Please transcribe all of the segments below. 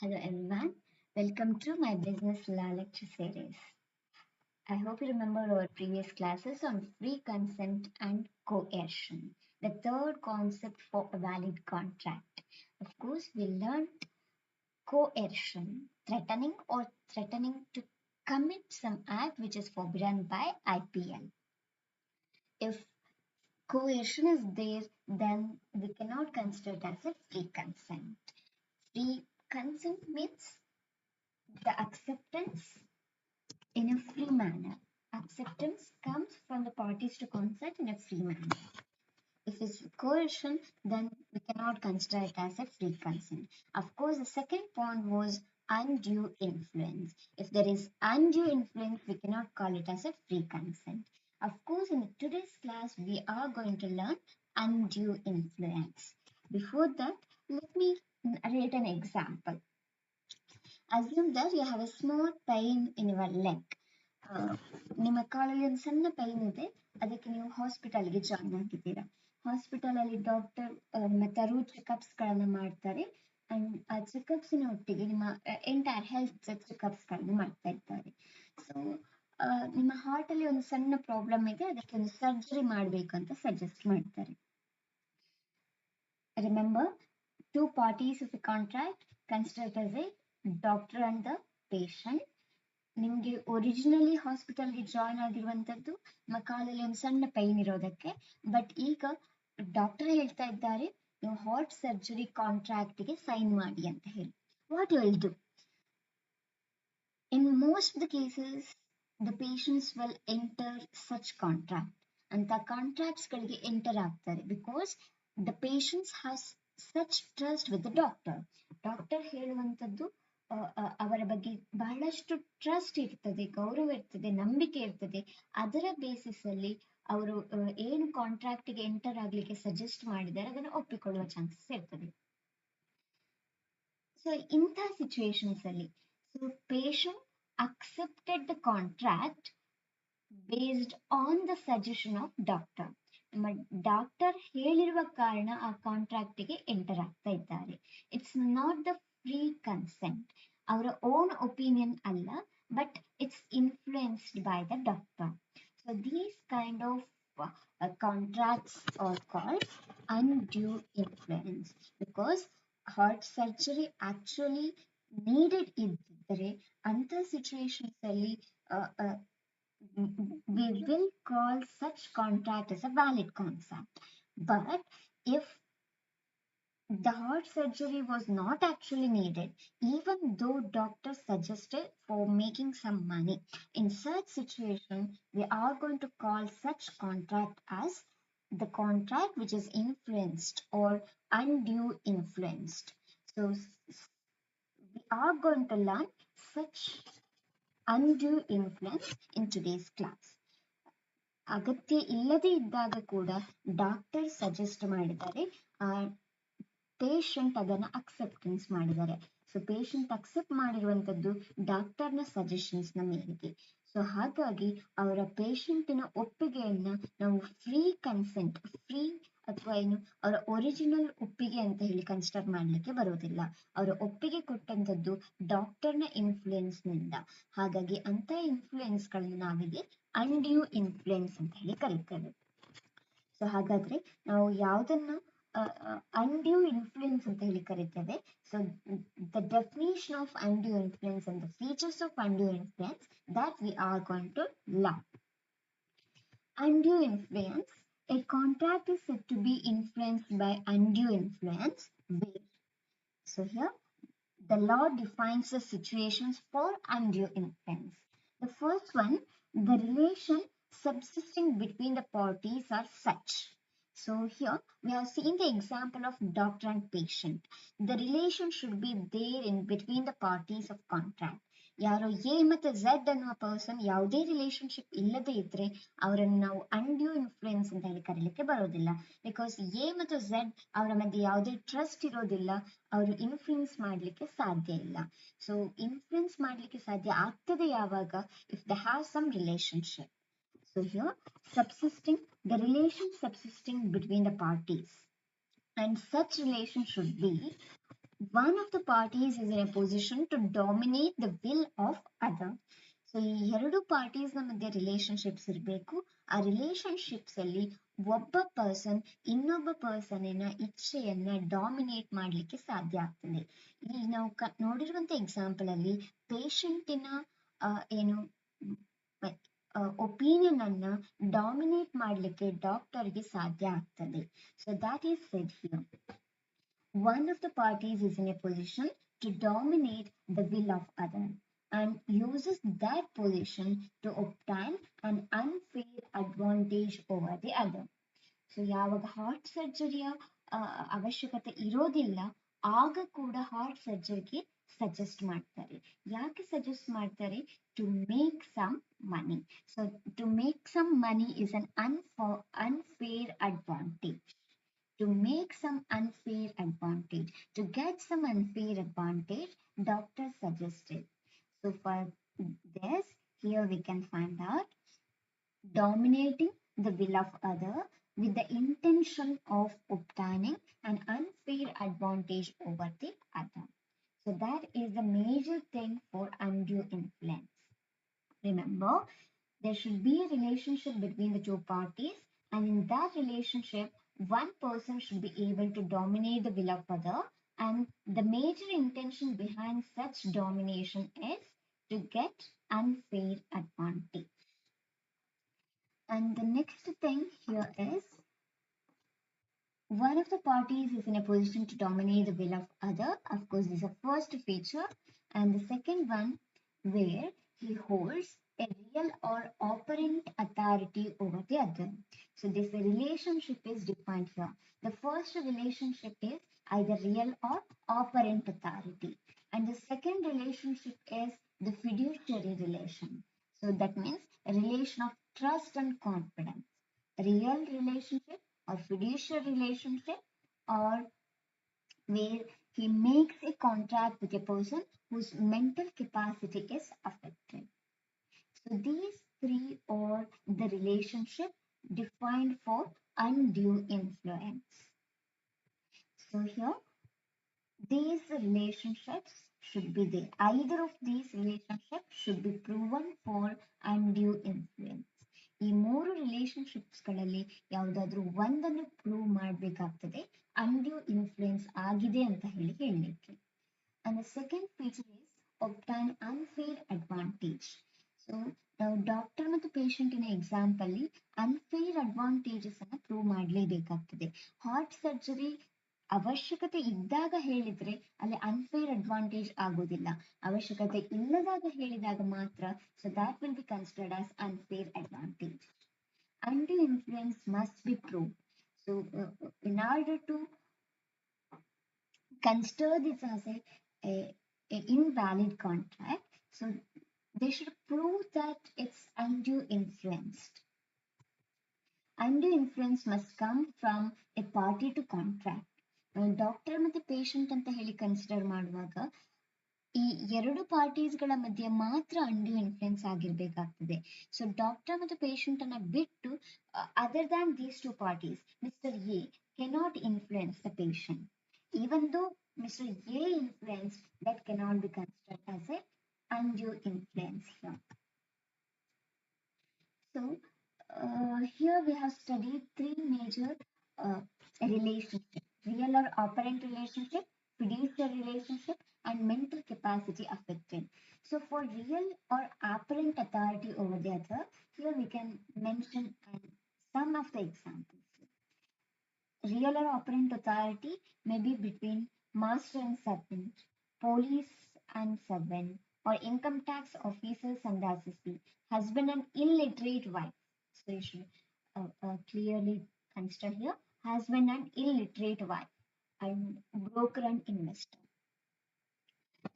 Hello everyone, welcome to my business law lecture series. I hope you remember our previous classes on free consent and coercion, the third concept for a valid contract. Of course, we learned coercion, threatening to commit some act which is forbidden by IPL. If coercion is there, then we cannot consider it as a free consent. Free consent means the acceptance in a free manner. Acceptance comes from the parties to consent in a free manner. If it's coercion, then we cannot consider it as a free consent. Of course, the second point was undue influence. If there is undue influence, we cannot call it as a free consent. Of course, in today's class, we are going to learn undue influence. Before that, let me narrate an example. Assume that you have a small pain in your leg. ನಿಮ್ಮ ಕಾಲಲ್ಲಿ ಒಂದು ಸಣ್ಣ pine ಇದೆ, ಅದಕ್ಕೆ ನೀವು ಹಾಸ್ಪಿಟಲ್ಗೆ join ಆಗಿದ್ದೀರಾ. Hospital ಅಲ್ಲಿ ಡಾಕ್ಟರ್ ನಿಮ್ಮ ತರು ಚೆಕಪ್ಸ್ಗಳನ್ನ ಮಾಡ್ತಾರೆ ಅಂಡ್ ಆ ಚೆಕಪ್ಸಿನ ಒಟ್ಟಿಗೆ ನಿಮ್ಮ ಎಂಟೈರ್ ಹೆಲ್ತ್ ಚೆಕಪ್ಸ್ಗಳನ್ನ ಮಾಡ್ತಾ ಇರ್ತಾರೆ. ಸೊ ನಿಮ್ಮ ಹಾರ್ಟ್ ಅಲ್ಲಿ ಒಂದು ಸಣ್ಣ ಪ್ರಾಬ್ಲಮ್ ಇದೆ, ಅದಕ್ಕೆ ಒಂದು ಸರ್ಜರಿ ಮಾಡಬೇಕು ಅಂತ ಸಜೆಸ್ಟ್ ಮಾಡ್ತಾರೆ. Remember, two parties of a contract considered as a doctor and the patient. ನಿಮಗೆ ಒರಿಜಿನಲಿ ಹಾಸ್ಪಿಟಲ್ಗೆ ಜಾಯ್ನ್ ಆಗಿರುವಂತದ್ದು ನಿಮ್ಮ ಕಾಲಲ್ಲಿ ಒಂದು ಸಣ್ಣ ಪೈನ್ ಇರೋದಕ್ಕೆ. ಬಟ್ ಈಗ ಡಾಕ್ಟರ್ ಹೇಳ್ತಾ ಇದ್ದಾರೆ ನೀವು ಹಾರ್ಟ್ ಸರ್ಜರಿ ಕಾಂಟ್ರಾಕ್ಟ್ಗೆ ಸೈನ್ ಮಾಡಿ ಅಂತ ಹೇಳಿ. What you will do? In most of the cases the patients will enter such contract. ಅಂತ ಕಾಂಟ್ರಾಕ್ಟ್ಸ್ಗಳಿಗೆ ಎಂಟರ್ ಆಗ್ತಾರೆ because the patients has such trust with the doctor. Doctor ಹೇಳುವಂಥದ್ದು ಅವರ ಬಗ್ಗೆ ಬಹಳಷ್ಟು ಟ್ರಸ್ಟ್ ಇರ್ತದೆ, ಗೌರವ ಇರ್ತದೆ, ನಂಬಿಕೆ ಇರ್ತದೆ. ಅದರ ಬೇಸಿಸ್ ಅಲ್ಲಿ ಅವರು ಏನು ಕಾಂಟ್ರಾಕ್ಟ್ಗೆ ಎಂಟರ್ ಆಗ್ಲಿಕ್ಕೆ ಸಜೆಸ್ಟ್ ಮಾಡಿದ್ದಾರೆ ಅದನ್ನು ಒಪ್ಪಿಕೊಳ್ಳುವ ಚಾನ್ಸಸ್ ಇರ್ತದೆ. ಸೊ ಇಂಥ ಸಿಚುವೇಶನ್ಸ್ ಅಲ್ಲಿ patient accepted the contract based on the suggestion of doctor. ನಮ್ಮ ಡಾಕ್ಟರ್ ಹೇಳಿರುವ ಕಾರಣ ಆ ಕಾಂಟ್ರಾಕ್ಟ್ಗೆ ಎಂಟರ್ ಆಗ್ತಾ ಇದ್ದಾರೆ. It's not the free consent, ಅವರ ಓನ್ ಒಪಿನಿಯನ್ ಅಲ್ಲ, but it's influenced by the doctor. So these kind of contracts are called undue influence because heart surgery actually needed ಇದ್ದಿದ್ರೆ ಅಂತ ಸಿಚುವೇಶನ್ಸ್ ಅಲ್ಲಿ we will call such contract as a valid contract. But if the heart surgery was not actually needed, even though doctor suggested for making some money, in such situation we are going to call such contract as the contract which is influenced or undue influenced. So we are going to learn such undue influence in today's class. ಅಗತ್ಯ ಇಲ್ಲದೆ ಇದ್ದಾಗ ಕೂಡ doctor suggest ಮಾಡಿದ್ದಾರೆ, patient ಅದನ್ನ acceptance ಮಾಡಿದ್ದಾರೆ. So patient accept ಮಾಡಿರುವಂತದ್ದು ಡಾಕ್ಟರ್ನ suggestions ನ ಮೇರೆಗೆ. ಸೊ ಹಾಗಾಗಿ ಅವರ ಪೇಷಂಟಿನ ಒಪ್ಪಿಗೆಯನ್ನ ನಾವು ಫ್ರೀ ಕನ್ಸೆಂಟ್, ಫ್ರೀ ಅಥವಾ ಏನು ಅವರ ಒರಿಜಿನಲ್ ಒಪ್ಪಿಗೆ ಅಂತ ಹೇಳಿ ಕನ್ಸಿಡರ್ ಮಾಡ್ಲಿಕ್ಕೆ ಬರೋದಿಲ್ಲ. ಅವರ ಒಪ್ಪಿಗೆ ಕೊಟ್ಟಂತದ್ದು ಡಾಕ್ಟರ್ನ ಇನ್ಫ್ಲೂಯೆನ್ಸ್ ನಿಂದ. ಹಾಗಾಗಿ ಅಂತ ಇನ್ಫ್ಲೂಯೆನ್ಸ್ ಗಳನ್ನ ನಾವಿಲ್ಲಿ ಅನ್ಡ್ಯೂ ಇನ್ಫ್ಲೂಯೆನ್ಸ್ ಅಂತ ಹೇಳಿ ಕರೀತೇವೆ. ಸೊ ಹಾಗಾದ್ರೆ ನಾವು ಯಾವ್ದನ್ನ undue influence ಅಂತ ಹೇಳಿ ಕರೀತೇವೆ. So the definition of undue influence and the features of undue influence that we are going to learn. Undue influence, a contract is said to be influenced by undue influence where, so here the law defines the situations for undue influence. The first one, the relation subsisting between the parties are such. So here we have seen the example of doctor and patient. The relation should be there in between the parties of contract. ಯಾರೋ A ಮತ್ತು Z ಅನ್ನುವ person ಯಾವುದೇ relationship ಇಲ್ಲದೆ ಇದ್ರೆ ಅವರನ್ನು ನಾವು undue influence ಅಂತ ಹೇಳಿ ಕರೀಲಿಕ್ಕೆ ಬರೋದಿಲ್ಲ. ಬಿಕಾಸ್ ಎ ಮತ್ತು ಝೆಡ್ ಅವರ ಮಧ್ಯೆ ಯಾವುದೇ ಟ್ರಸ್ಟ್ ಇರೋದಿಲ್ಲ, ಅವರು ಇನ್ಫ್ಲೂಯೆನ್ಸ್ ಮಾಡಲಿಕ್ಕೆ ಸಾಧ್ಯ ಇಲ್ಲ. ಸೊ ಇನ್ಫ್ಲೂಯೆನ್ಸ್ ಮಾಡಲಿಕ್ಕೆ ಸಾಧ್ಯ ಆಗ್ತದೆ ಯಾವಾಗ? If they have some relationship. So here subsisting, the relation subsisting between the parties, and such relation should be one of the parties is in a position to dominate the will of other. So ಈ ಎರಡು parties ಮಧ್ಯೆ relationships ಇರಬೇಕು. ಆ relationships ಅಲ್ಲಿ ಒಬ್ಬ person ಇನ್ನೊಬ್ಬ ಪರ್ಸನಿನ ಇಚ್ಛೆಯನ್ನ dominate ಮಾಡ್ಲಿಕ್ಕೆ ಸಾಧ್ಯ ಆಗ್ತದೆ. ಈ ನಾವು ನೋಡಿರುವಂತ ಎಕ್ಸಾಂಪಲ್ ಅಲ್ಲಿ ಪೇಷಂಟಿನ ಏನು ಒಪಿನಿಯನ್ ಅನ್ನ ಡಾಮಿನೇಟ್ ಮಾಡ್ಲಿಕ್ಕೆ ಡಾಕ್ಟರ್ಗೆ ಸಾಧ್ಯ ಆಗ್ತದೆ. So that is said here. One of the parties is in a position to dominate the will of other and uses that position to obtain an unfair advantage over the other. So ಯಾವಾಗ heart ಸರ್ಜರಿಯ ಅವಶ್ಯಕತೆ ಇರೋದಿಲ್ಲ ಆಗ ಕೂಡ heart ಸರ್ಜರಿಗೆ suggest ಮಾಡ್ತಾರೆ. ಯಾಕೆ suggest ಮಾಡ್ತಾರೆ? To make some money. So to make some money is an unfair advantage. To make some unfair advantage, to get some unfair advantage, doctor suggested. So for this, here we can find out dominating the will of other with the intention of obtaining an unfair advantage over the other. So that is the major thing for undue influence. Remember, there should be a relationship between the two parties, and in that relationship, one person should be able to dominate the will of other, and the major intention behind such domination is to get unfair advantage. And the next thing here is one of the parties is in a position to dominate the will of other. Of course, this is the first feature, and the second one where he holds a real or operant authority over the other. So this relationship is defined here. The first relationship is either real or operant authority, and the second relationship is the fiduciary relation. So that means a relation of trust and confidence. Real relationship or fiduciary relationship, or where he makes a contract with a person whose mental capacity is affected. So these three are the relationship defined for undue influence. So here, these relationships should be there. Either of these relationships should be proven for undue influence. ಈ ಮೂರು relationships ಗಳಲ್ಲಿ ಯಾವುದಾದ್ರೂ ಒಂದನ್ನು prove ಮಾಡಬೇಕಾಗ್ತದೆ undue influence ಆಗಿದೆ ಅಂತ ಹೇಳಲಿಕ್ಕೆ. And the second feature is obtain unfair advantage. So ನಾವು ಡಾಕ್ಟರ್ ಮತ್ತು ಪೇಷಂಟಿನ ಎಕ್ಸಾಂಪಲ್ ಅನ್ಫೇರ್ ಅಡ್ವಾಂಟೇಜಸ್ ಅನ್ನ ಪ್ರೂವ್ ಮಾಡಲೇಬೇಕಾಗ್ತದೆ. ಹಾರ್ಟ್ ಸರ್ಜರಿ ಅವಶ್ಯಕತೆ ಇದ್ದಾಗ ಹೇಳಿದ್ರೆ ಅಲ್ಲಿ ಅನ್ಫೇರ್ ಅಡ್ವಾಂಟೇಜ್ ಆಗೋದಿಲ್ಲ. ಅವಶ್ಯಕತೆ ಇಲ್ಲದಾಗ ಹೇಳಿದಾಗ ಮಾತ್ರ. So that will be considered as unfair advantage. Undue influence must be proved. So in order to consider this as a invalid contract, so they should prove that it's undue influenced. Undue influence must come from a party to contract. Doctor ಮತ್ತೆ patient ಅಂತ ಹೇಳಿ consider ಮಾಡುವಾಗ ಈ ಎರಡು ಪಾರ್ಟೀಸ್ಗಳ ಮಧ್ಯೆ ಮಾತ್ರ undue influence ಆಗಿರ್ಬೇಕಾಗ್ತದೆ. So doctor ಮತ್ತು patient ಅನ್ನ ಬಿಟ್ಟು other than these two parties mister A cannot influence the patient. Even though mister A influence that cannot be considered as A undue influence here. So here we have studied three major relationships: real or operant relationship, fiduciary relationship, and mental capacity affected. So for real or apparent authority over the other, here we can mention some of the examples. Real or operant authority may be between master and servant, police and servant, or income tax officers and assessee, husband and illiterate wife. So you should clearly consider here husband and illiterate wife, and broker and investor.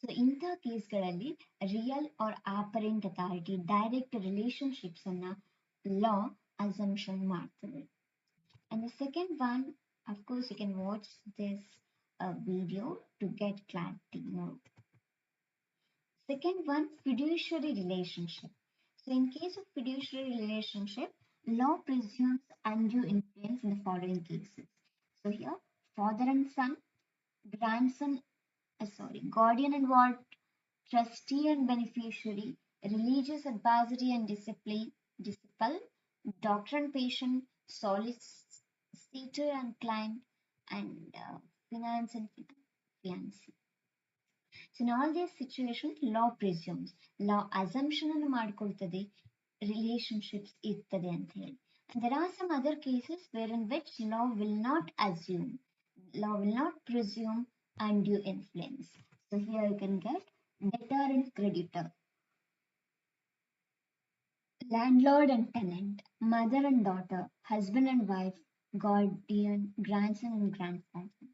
So ಇಂಥ ಕೇಸ್ಗಳಲ್ಲಿ real or apparent authority direct relationships ಅನ್ನ law assumption ಮಾಡ್ತದೆ. And the second one, of course, you can watch this video to get clarity more. Second one, fiduciary relationship. So in case of fiduciary relationship, law presumes undue influence in the following cases. So here, father and son, grandson guardian and ward, trustee and beneficiary, religious advisory and disciple, doctor and patient, solicitor and client, and finance and fiancé. So in all these situations, law presumes, law assumption ಅನ್ನು ಮಾಡ್ಕೊಳ್ತದೆ, relationships ಇರ್ತದೆ ಅಂತ ಹೇಳಿ. And there are some other cases wherein which law will not assume, law will not presume undue influence. So here you can get debtor and creditor, landlord and tenant, mother and daughter, husband and wife, guardian, grandson and grandfather.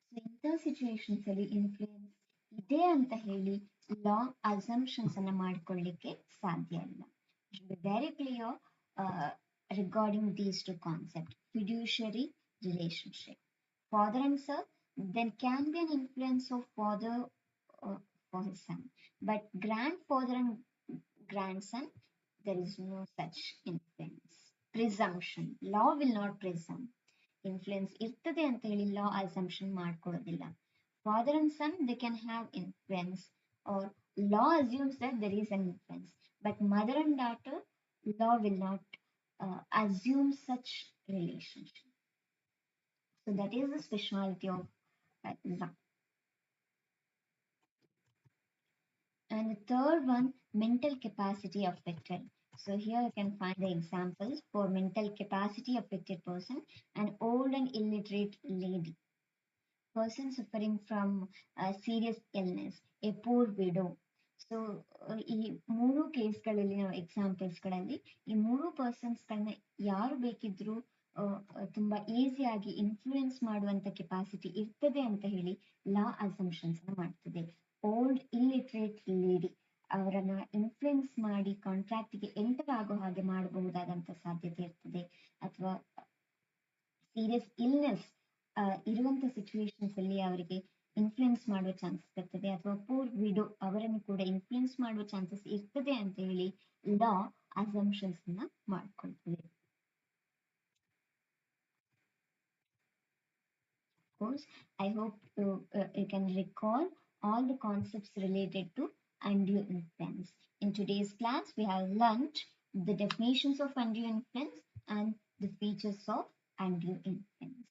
So ಇಂಥ situations ಅಲ್ಲಿ influence ಇದೆ ಅಂತ ಹೇಳಿ ಲಾ assumptions ಅನ್ನ ಮಾಡ್ಕೊಳ್ಳಿಕ್ಕೆ ಸಾಧ್ಯ ಇಲ್ಲ. Very clear regarding these two concept. ಫಿಡ್ಯೂಷರಿ relationship, father and son, there can be an influence of father for his son, but grandfather and grandson, there is no such influence. Presumption, law will not presume influence ಇರ್ತದೆ ಅಂತ ಹೇಳಿ law assumption ಮಾಡ್ಕೊಳ್ಳೋದಿಲ್ಲ. Father and son they can have influence or law assumes that there is an influence, but mother and daughter law will not assume such relationship. So that is the specialty of law. And the third one, mental capacity affected. So here you can find the examples for mental capacity affected person: an old and illiterate lady, person suffering from serious illness, a poor widow. So ಈ ಮೂರು ಕೇಸ್ಗಳಲ್ಲಿ ನಾವು ಎಕ್ಸಾಂಪಲ್ಸ್ಗಳಲ್ಲಿ ಈ ಮೂರು ಪರ್ಸನ್ಸ್ಗಳನ್ನ ಯಾರು ಬೇಕಿದ್ರೂ ತುಂಬಾ ಈಸಿಯಾಗಿ influence ಮಾಡುವಂತ ಕೆಪಾಸಿಟಿ ಇರ್ತದೆ ಅಂತ ಹೇಳಿ ಲಾ ಅಸಂಪ್ಷನ್ಸ್ ಮಾಡ್ತದೆ. ಓಲ್ಡ್ ಇಲ್ಲಿಟ್ರೇಟ್ ಲೇಡಿ, ಅವರನ್ನ ಇನ್ಫ್ಲುಯೆನ್ಸ್ ಮಾಡಿ ಕಾಂಟ್ರಾಕ್ಟ್ಗೆ ಎಂಟರ್ ಆಗೋ ಹಾಗೆ ಮಾಡಬಹುದಾದಂತ ಸಾಧ್ಯತೆ ಇರ್ತದೆ. ಅಥವಾ ಸೀರಿಯಸ್ ಇಲ್ನೆಸ್ ಇರುವಂತ ಸಿಚುವೇಶನ್ಸ್ ಅಲ್ಲಿ ಅವರಿಗೆ ಇನ್ಫ್ಲುಯೆನ್ಸ್ ಮಾಡುವ ಚಾನ್ಸಸ್ ಇರ್ತದೆ. ಅಥವಾ ಪೂರ್ ವಿಡೋ, ಅವರನ್ನು ಕೂಡ ಇನ್ಫ್ಲುಯೆನ್ಸ್ ಮಾಡುವ ಚಾನ್ಸಸ್ ಇರ್ತದೆ ಅಂತ ಹೇಳಿ ಲಾ assumptions ಮಾಡ್ಕೊಳ್ತದೆ. Of course, I hope you can recall all the concepts related to undue influence. In today's class, we have learnt the definitions of undue influence and the features of undue influence.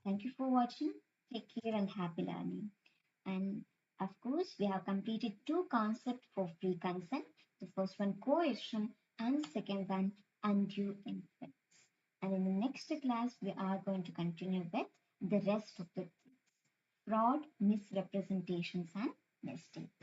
Thank you for watching. Take care and happy learning. And of course, we have completed two concepts for free consent. The first one, coercion, and second one, undue influence. And in the next class, we are going to continue with the rest of the things: fraud, misrepresentations, and mistake.